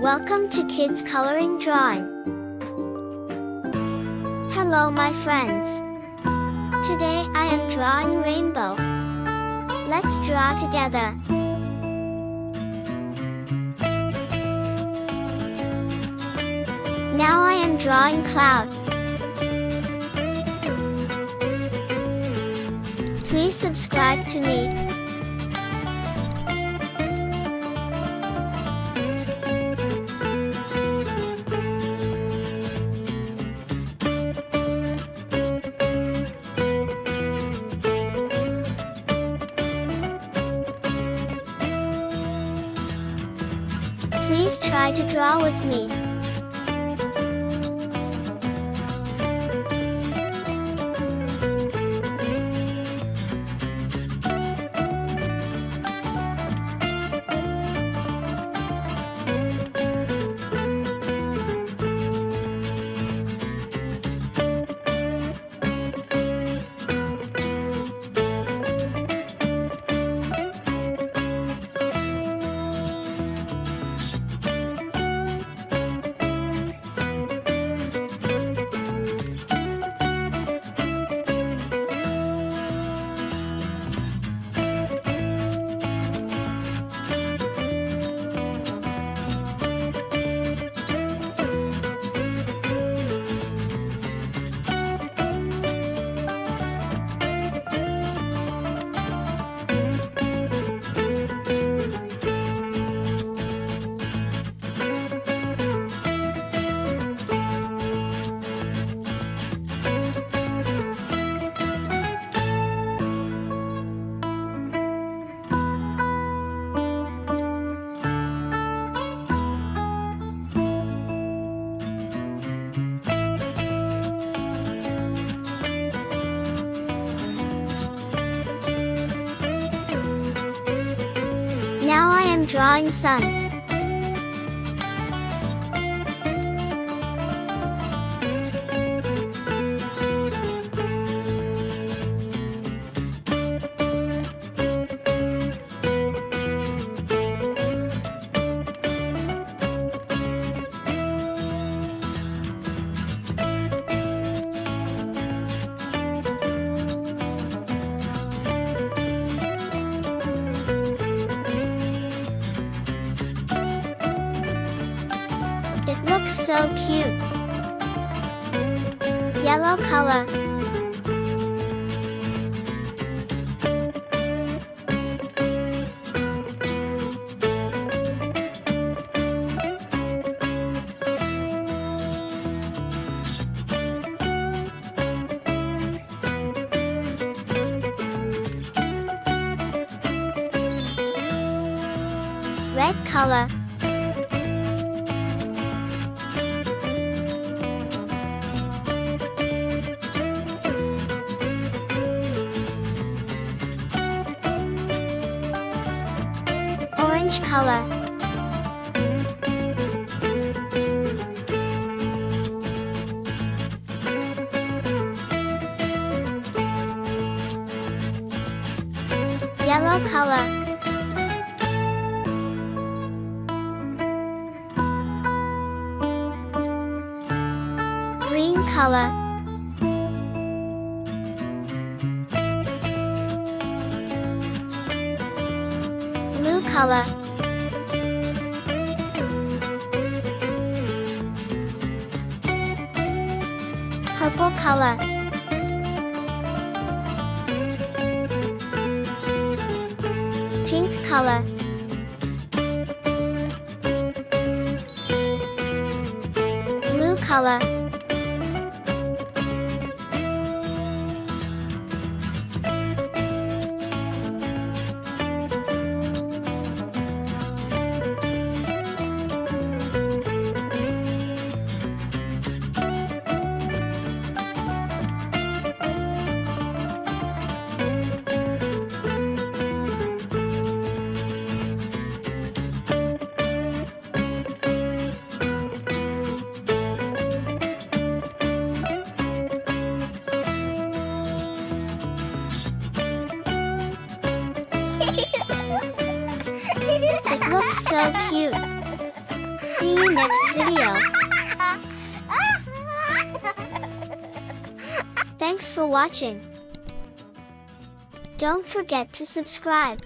Welcome to Kids Coloring Drawing. Hello my friends. Today I am drawing rainbow. Let's draw together. Now I am drawing cloud. Please subscribe to me. Please try to draw with me. Now I am drawing sun. It looks so cute. Yellow color. Red color. Orange color. Yellow color. Green color. Blue color. Purple color. Pink color. Blue color. It looks so cute. See you next video. Thanks for watching. Don't forget to subscribe.